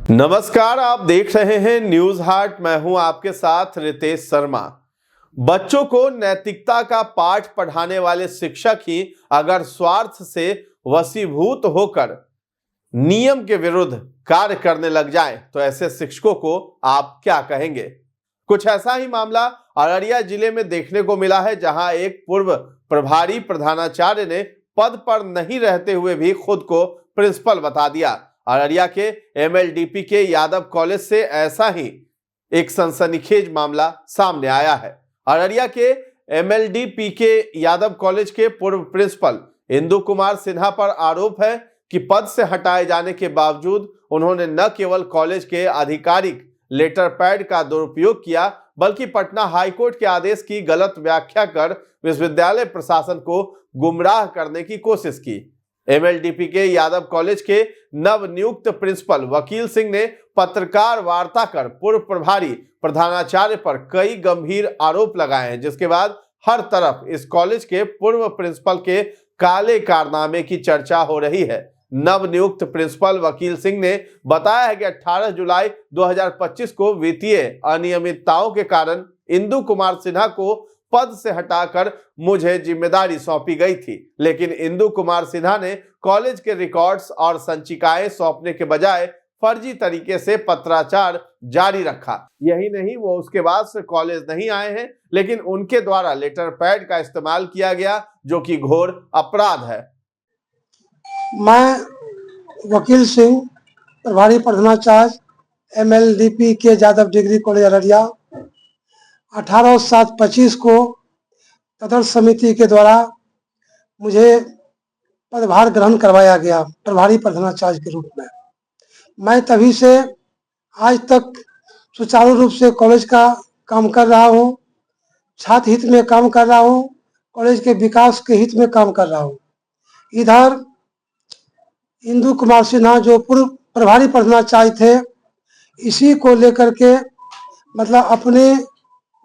नमस्कार, आप देख रहे हैं न्यूज हार्ट। मैं हूं आपके साथ रितेश शर्मा। बच्चों को नैतिकता का पाठ पढ़ाने वाले शिक्षक ही अगर स्वार्थ से वशीभूत होकर नियम के विरुद्ध कार्य करने लग जाए तो ऐसे शिक्षकों को आप क्या कहेंगे? कुछ ऐसा ही मामला अररिया जिले में देखने को मिला है, जहां एक पूर्व प्रभारी प्रधानाचार्य ने पद पर नहीं रहते हुए भी खुद को प्रिंसिपल बता दिया। अररिया के MLDP के यादव कॉलेज से ऐसा ही एक सनसनीखेज मामला सामने आया है। अररिया के MLDP के यादव कॉलेज के पूर्व प्रिंसिपल इंदु कुमार सिन्हा पर आरोप है कि पद से हटाए जाने के बावजूद उन्होंने न केवल कॉलेज के आधिकारिक लेटर पैड का दुरुपयोग किया, बल्कि पटना हाईकोर्ट के आदेश की गलत व्याख्या कर विश्वविद्यालय प्रशासन को गुमराह करने की कोशिश की। MLDP के यादव कॉलेज के नवनियुक्त प्रिंसिपल वकील सिंह ने पत्रकार वार्ता कर पूर्व प्रभारी प्रधानाचार्य पर कई गंभीर आरोप लगाए हैं, जिसके बाद हर तरफ इस कॉलेज के पूर्व प्रिंसिपल के काले कारनामे की चर्चा हो रही है। नवनियुक्त प्रिंसिपल वकील सिंह ने बताया है कि 18 जुलाई 2025 को वित्तीय अनियमितताओं के कारण इंदु कुमार सिन्हा को पद से हटाकर मुझे जिम्मेदारी सौंपी गई थी, लेकिन इंदु कुमार सिन्हा ने कॉलेज के रिकॉर्ड्स और संचिकाएं सौंपने के बजाय फर्जी तरीके से पत्राचार जारी रखा। यही नहीं, वो उसके बाद से कॉलेज नहीं आए हैं, लेकिन उनके द्वारा लेटर पैड का इस्तेमाल किया गया, जो कि घोर अपराध है। मैं वकील सिंह, प्रभारी प्रधानाचार्य MLDP के यादव डिग्री कॉलेज अररिया, 18/7/25 को तदर्थ समिति के द्वारा मुझे पदभार ग्रहण करवाया गया प्रभारी प्रधानाचार्य के रूप में। मैं तभी से आज तक सुचारू रूप से कॉलेज का काम कर रहा हूँ, छात्र हित में काम कर रहा हूँ, कॉलेज के विकास के हित में काम कर रहा हूँ। इधर इंदु कुमार सिन्हा जो पूर्व प्रभारी प्रधानाचार्य थे, इसी को लेकर के मतलब अपने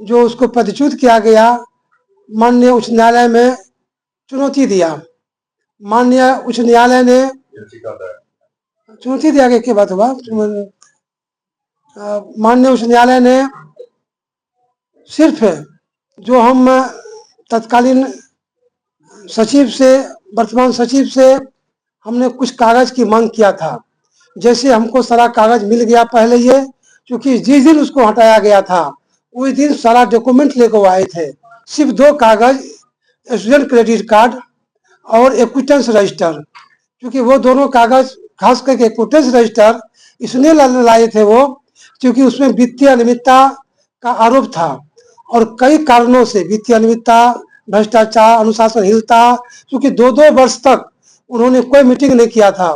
जो उसको पदच्युत किया गया, माननीय उच्च न्यायालय में चुनौती दिया। माननीय उच्च न्यायालय ने चुनौती दिया गया, क्या बात हुआ? माननीय उच्च न्यायालय ने सिर्फ जो हम तत्कालीन सचिव से, वर्तमान सचिव से हमने कुछ कागज की मांग किया था, जैसे हमको सारा कागज मिल गया पहले ये, क्योंकि जिस दिन उसको हटाया गया था उस दिन सारा डॉक्यूमेंट लेकर आए थे। सिर्फ 2 कागज, स्टूडेंट क्रेडिट कार्ड और एक्विटेंस रजिस्टर, क्योंकि वो दोनों कागज, खास करके एक्विटेंस रजिस्टर इसलिए लाए थे वो, क्योंकि उसमें वित्तीय अनियमितता का आरोप था और कई कारणों से वित्तीय अनियमितता, भ्रष्टाचार, अनुशासनहीनता, क्योंकि 2-2 वर्ष तक उन्होंने कोई मीटिंग नहीं किया था।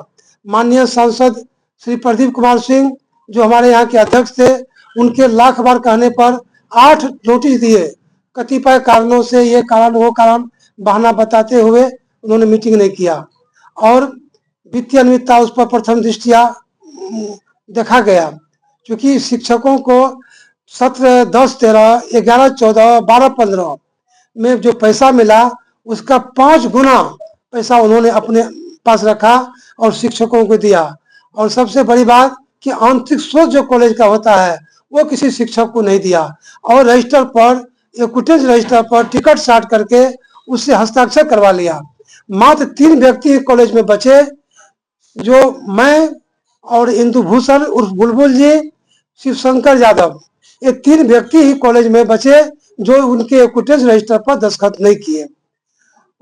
माननीय सांसद श्री प्रदीप कुमार सिंह जो हमारे यहाँ के अध्यक्ष थे, उनके लाख बार कहने पर 8 नोटिस दिए। कतिपय कारणों से ये कारण वो कारण बहाना बताते हुए उन्होंने मीटिंग नहीं किया और वित्तीय अनियमितता उस पर प्रथम दृष्टिया देखा गया, क्योंकि शिक्षकों को सत्र 10-13, 11-14, 12-15 में जो पैसा मिला उसका 5 गुना पैसा उन्होंने अपने पास रखा और शिक्षकों को दिया। और सबसे बड़ी बात कि आंतरिक शोध जो कॉलेज का होता है वो किसी शिक्षक को नहीं दिया और रजिस्टर पर, एक्विटेंस रजिस्टर पर टिकट साट करके उससे हस्ताक्षर करवा लिया। मात्र 3 व्यक्ति कॉलेज में बचे, जो मैं और इंदु भूषण उर्फ बुलबुल जी, शिवशंकर यादव, ये 3 व्यक्ति ही कॉलेज में बचे जो उनके एक्विटेंस रजिस्टर पर दस्तखत नहीं किए।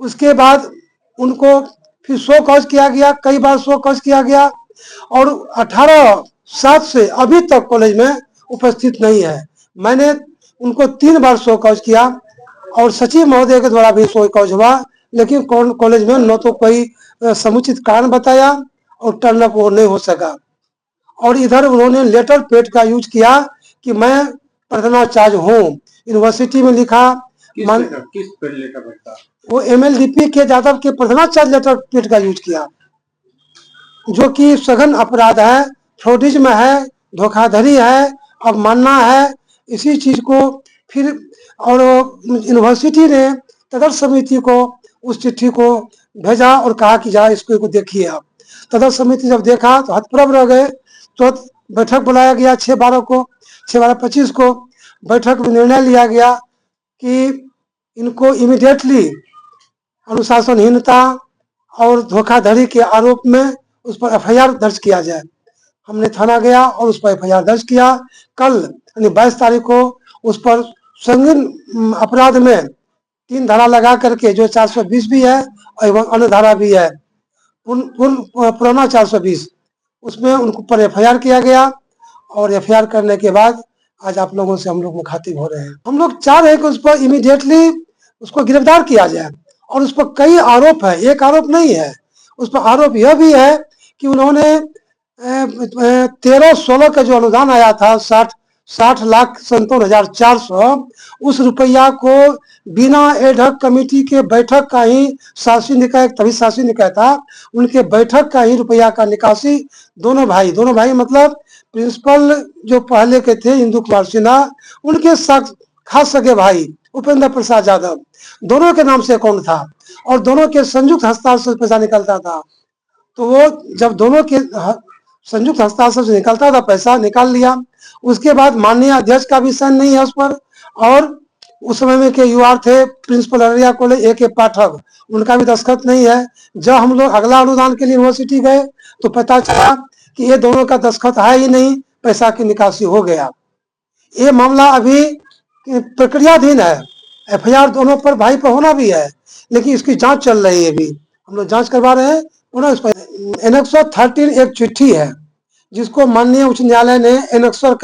उसके बाद उनको फिर शो कॉज किया गया, कई बार शो कॉज किया गया और 18/7 से अभी तक कॉलेज में उपस्थित नहीं है। मैंने उनको 3 बार शो कॉज किया और सचिव महोदय के द्वारा भी शो कॉज हुआ, लेकिन कॉलेज में न तो कोई समुचित कारण बताया और टर्न अप वो नहीं हो सका। और इधर उन्होंने लेटर पैड का यूज किया कि मैं प्रधानाचार्य हूँ। यूनिवर्सिटी में लिखा, किस पैड लेटर पैड था? वो MLDP के यादव के प्रधानाचार्य लेटर पैड का यूज किया, जो कि सघन अपराध है, फ्रॉडिज्म है, धोखाधड़ी है, अवमानना है। इसी चीज को फिर और यूनिवर्सिटी ने तदर्थ समिति को उस चिट्ठी को भेजा और कहा कि जा इसको देखिए आप। तदर्थ समिति जब देखा तो हतप्रभ रह गए। तो बैठक बुलाया गया 6/12 को, 6/12/25 को। बैठक में निर्णय लिया गया कि इनको इमीडिएटली अनुशासनहीनता और धोखाधड़ी के आरोप में उस पर एफआईआर दर्ज किया जाए। हमने थाना गया और उस पर एफआईआर दर्ज किया। कल यानी 22 तारीख को उस पर संगीन अपराध में 3 धारा लगा करके, जो 420 भी है एवं अन्य धारा भी है, पुराना 420, उसमें उनको पर एफआईआर किया गया। और एफआईआर करने के बाद आज आप लोगों से हम लोग मुखातिब हो रहे हैं। हम लोग चाह रहे हैं कि उस पर इमीडिएटली उसको गिरफ्तार किया जाए। और उस पर कई आरोप है, एक आरोप नहीं है। उस पर आरोप यह भी है कि उन्होंने 13-16 का जो अनुदान आया था 60,57,400, उस रुपया को बिना एडहॉक कमेटी के बैठक का ही शासी निकाय, तभी शासी निकाय था, उनके बैठक का ही रुपया का निकासी दोनों भाई मतलब प्रिंसिपल जो पहले के थे इंदु कुमार सिन्हा, उनके खास सगे भाई उपेंद्र प्रसाद यादव, दोनों के नाम से अकाउंट था और दोनों के संयुक्त हस्ताक्षर से पैसा निकलता था। तो वो जब दोनों के संयुक्त हस्ताक्षर से निकलता था, पैसा निकाल लिया। उसके बाद माननीय अध्यक्ष का भी साइन नहीं है उस पर, और उस समय में के यूआर थे प्रिंसिपल अररिया कॉलेज ए के पाठक, उनका भी दस्तखत नहीं है। जब हम लोग अगला अनुदान के लिए यूनिवर्सिटी गए तो पता चला कि ये दोनों का दस्तखत है ही नहीं, पैसा की निकासी हो गया। ये मामला अभी प्रक्रियाधीन है। एफआईआर दोनों पर, भाई पर होना भी है, लेकिन इसकी जांच चल रही है। अभी हम लोग जांच करवा रहे हैं। एनेक्सर 13 एक चिट्ठी है जिसको माननीय उच्च न्यायालय ने एनेक्सर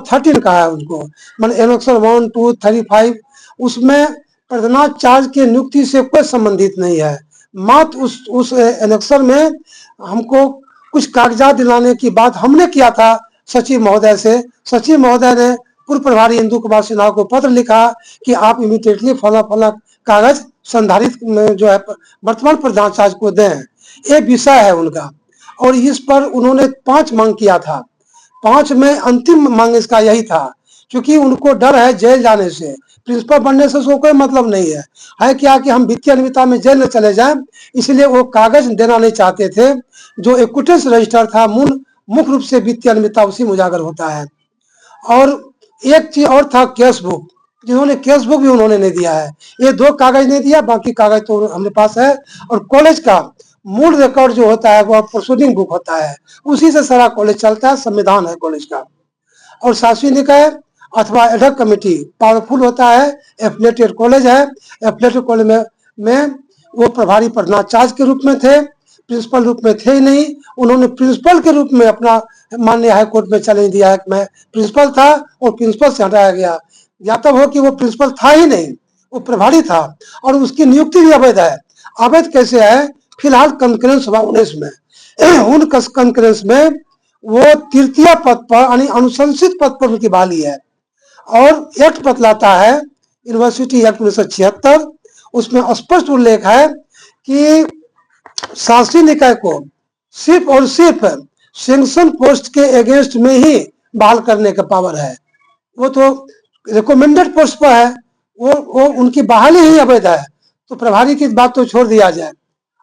13 कहा है उसको, मान एनेक्सर 1, 2, 3, 5। उसमें प्रधानाचार्य चार्ज के नियुक्ति से कोई संबंधित नहीं है। मात्र उस एनेक्सर में हमको कुछ कागजात दिलाने की बात हमने किया था सचिव महोदय से। सचिव महोदय ने पूर्व प्रभारी इंदु कुमार सिन्हा को पत्र लिखा कि आप इमीडिएटली फला कागज संधारित जो है वर्तमान प्रधानाचार्य को दें। ये विषय है उनका। और इस पर उन्होंने 5 मांग किया था। 5 में अंतिम मांग इसका यही था, क्योंकि उनको डर है जेल जाने से। प्रिंसिपल बनने से उसको कोई मतलब नहीं है क्या कि हम वित्तीय अनियमितता में जेल में चले जाएं, इसलिए वो कागज देना नहीं चाहते थे। जो एक्विटेंस रजिस्टर था, मुख्य रूप से वित्तीय अनियमितता उसी में उजागर होता है। और एक चीज और था, केस बुक, जिन्होंने केस बुक भी उन्होंने नहीं दिया है। ये 2 कागज नहीं दिया, बाकी कागज तो हमारे पास है। और कॉलेज का मूल रिकॉर्ड जो होता है वो प्रोसीडिंग बुक होता है, उसी से सारा कॉलेज चलता है, संविधान है कॉलेज का। और शासी निकाय अथवा एडहॉक कमेटी पावरफुल होता है। एफिलिएटेड कॉलेज है। एफिलिएटेड कॉलेज में वो प्रभारी प्रधानाचार्य के रूप में थे, प्रिंसिपल रूप में थे ही नहीं। उन्होंने प्रिंसिपल के रूप में अपना माननीय हाईकोर्ट में चैलेंज दिया है कि मैं प्रिंसिपल था और प्रिंसिपल से हटाया गया। ज्ञातव्य हो कि वो प्रिंसिपल था ही नहीं, वो प्रभारी था और उसकी नियुक्ति भी अवैध है। अवैध कैसे है? फिलहाल कंकरेंस हुआ 19 में। उन कंकरेंस में वो तृतीय पद पर यानी अनुशंसित पद पर उनकी बहाली है। और एक्ट बतलाता है, यूनिवर्सिटी एक्ट 1976, उसमें स्पष्ट उल्लेख है कि शासी निकाय को सिर्फ और सिर्फ सैंक्शन पोस्ट के अगेंस्ट में ही बहाल करने का पावर है। वो तो रिकमेंडेड पोस्ट पर है, वो उनकी बहाली ही अवैध है। तो प्रभारी की बात तो छोड़ दिया जाए।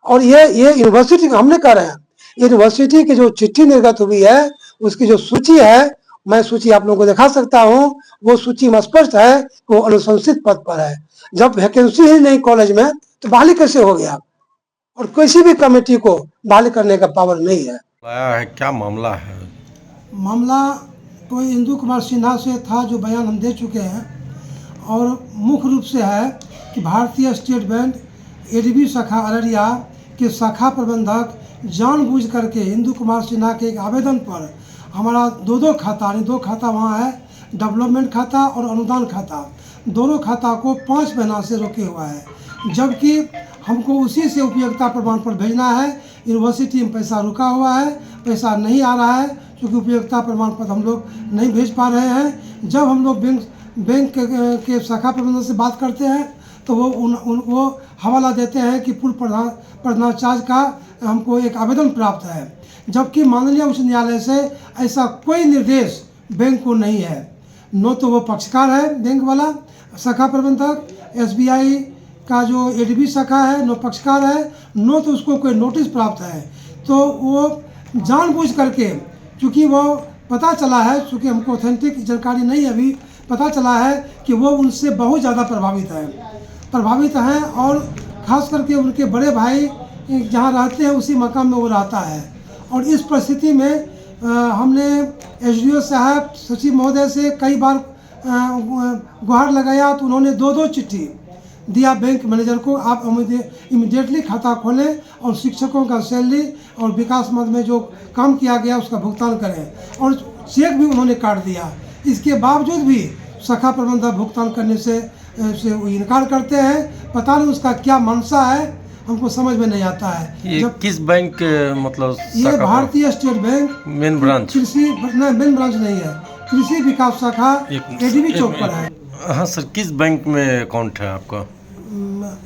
और ये यूनिवर्सिटी हम नहीं कर रहे हैं। यूनिवर्सिटी की जो चिट्ठी निर्गत हुई है, उसकी जो सूची है, मैं सूची आप लोगों को दिखा सकता हूं। वो सूची में स्पष्ट है कि वो अनुशंसित पद पर है। जब वैकेंसी ही नहीं कॉलेज में तो बहाली कैसे हो गया? और किसी भी कमेटी को बहाली करने का पावर नहीं है। क्या मामला है? मामला तो इंदु कुमार सिन्हा से था, जो बयान हम दे चुके हैं। और मुख्य रूप से है कि भारतीय स्टेट बैंक एडीबी शाखा अररिया के शाखा प्रबंधक जानबूझ करके इंदु कुमार सिन्हा के एक आवेदन पर हमारा 2 खाता, यानी 2 खाता वहाँ है, डेवलपमेंट खाता और अनुदान खाता, दोनों खाता को 5 महीना से रोके हुआ है। जबकि हमको उसी से उपयोगिता प्रमाण पत्र भेजना है। यूनिवर्सिटी में पैसा रुका हुआ है, पैसा नहीं आ रहा है, क्योंकि उपयोगिता प्रमाण पत्र हम लोग नहीं भेज पा रहे हैं। जब हम लोग बैंक के शाखा प्रबंधक से बात करते हैं तो वो हवाला देते हैं कि पूर्व प्रधानाचार्य का हमको एक आवेदन प्राप्त है, जबकि माननीय उच्च न्यायालय से ऐसा कोई निर्देश बैंक को नहीं है। न तो वो पक्षकार है बैंक वाला शाखा प्रबंधक, एसबीआई का जो एडीबी शाखा है, न पक्षकार है, न तो उसको कोई नोटिस प्राप्त है। तो वो जानबूझ करके चूँकि वो पता चला है, चूँकि हमको ऑथेंटिक जानकारी नहीं है अभी, पता चला है कि वो उनसे बहुत ज़्यादा प्रभावित हैं और ख़ास करके उनके बड़े भाई जहाँ रहते हैं उसी मकान में वो रहता है। और इस परिस्थिति में हमने एसडीओ साहब, सचिव महोदय से कई बार गुहार लगाया, तो उन्होंने 2-2 चिट्ठी दिया बैंक मैनेजर को, आप इमीडिएटली खाता खोलें और शिक्षकों का सैलरी और विकास मद में जो काम किया गया उसका भुगतान करें, और चेक भी उन्होंने काट दिया। इसके बावजूद भी शाखा प्रबंधक भुगतान करने से वो इनकार करते हैं। पता नहीं उसका क्या मंशा है, हमको समझ में नहीं आता है। ये किस बैंक मतलब ये भारतीय स्टेट बैंक मेन ब्रांच? कृषि मेन ब्रांच नहीं है, कृषि विकास शाखा एडीबी चौक पर है। हाँ सर, किस बैंक में अकाउंट है आपका?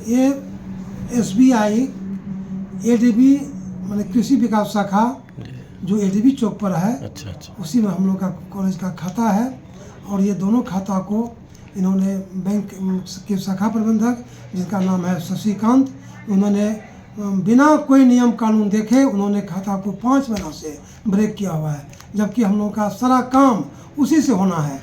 ये SBI एडीबी माने कृषि विकास शाखा जो एडीबी चौक पर है, अच्छा अच्छा, उसी में हम लोग का कॉलेज का खाता है। और ये दोनों खाता को इन्होंने बैंक के शाखा प्रबंधक, जिनका नाम है शशिकांत, उन्होंने बिना कोई नियम कानून देखे उन्होंने खाता को 5 महीना से ब्रेक किया हुआ है, जबकि हम लोग का सारा काम उसी से होना है,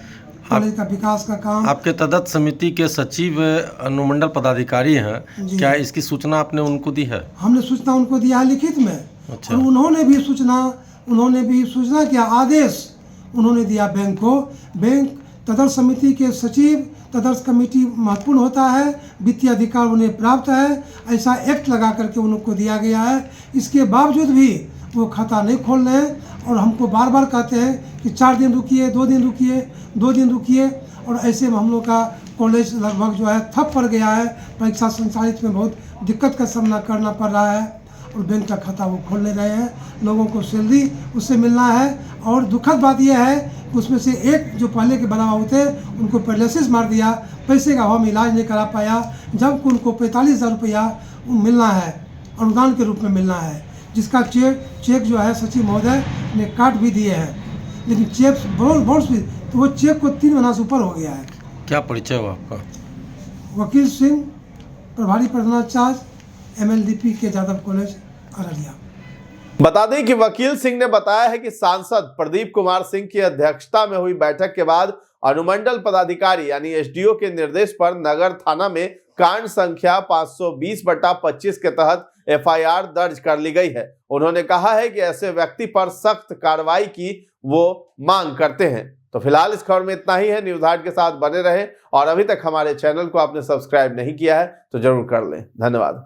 कॉलेज का विकास का काम। आपके तदत समिति के सचिव अनुमंडल पदाधिकारी हैं, क्या इसकी सूचना आपने उनको दी है? हमने सूचना उनको दिया है लिखित में। अच्छा। और उन्होंने भी सूचना क्या आदेश उन्होंने दिया बैंक को। बैंक तदर्थ समिति के सचिव, तदर्थ कमेटी महत्वपूर्ण होता है, वित्तीय अधिकार उन्हें प्राप्त है, ऐसा एक्ट लगा करके उनको दिया गया है। इसके बावजूद भी वो खाता नहीं खोल रहे हैं और हमको बार बार कहते हैं कि 4 दिन रुकिए, 2 दिन रुकिए, 2 दिन रुकिए। और ऐसे में हम लोग का कॉलेज लगभग जो है ठप पड़ गया है। परीक्षा संचालित में बहुत दिक्कत का सामना करना पड़ रहा है और बैंक का खाता वो खोल नहीं रहे हैं। लोगों को सैलरी उससे मिलना है। और दुखद बात यह है कि उसमें से एक जो पहले के बड़ा बाबू थे उनको पैरालिसिस मार दिया, पैसे का हम इलाज नहीं करा पाया, जबकि उनको 45,000 रुपया मिलना है, अनुदान के रूप में मिलना है, जिसका चेक जो है सचिव महोदय ने काट भी दिए हैं। लेकिन चेक बहुत भी, तो वो चेक को 3 महीना से ऊपर हो गया है। क्या परिचय हुआ आपका? वकील सिंह, प्रभारी प्रधानाचार्य MLDP के यादव कॉलेज अररिया। बता दें कि वकील सिंह ने बताया है कि सांसद प्रदीप कुमार सिंह की अध्यक्षता में हुई बैठक के बाद अनुमंडल पदाधिकारी यानी एसडीओ के निर्देश पर नगर थाना में कांड संख्या 520/25 के तहत FIR दर्ज कर ली गई है। उन्होंने कहा है कि ऐसे व्यक्ति पर सख्त कार्रवाई की वो मांग करते हैं। तो फिलहाल इस खबर में इतना ही है। न्यूज़ हाट के साथ बने रहें और अभी तक हमारे चैनल को आपने सब्सक्राइब नहीं किया है तो जरूर कर लें। धन्यवाद।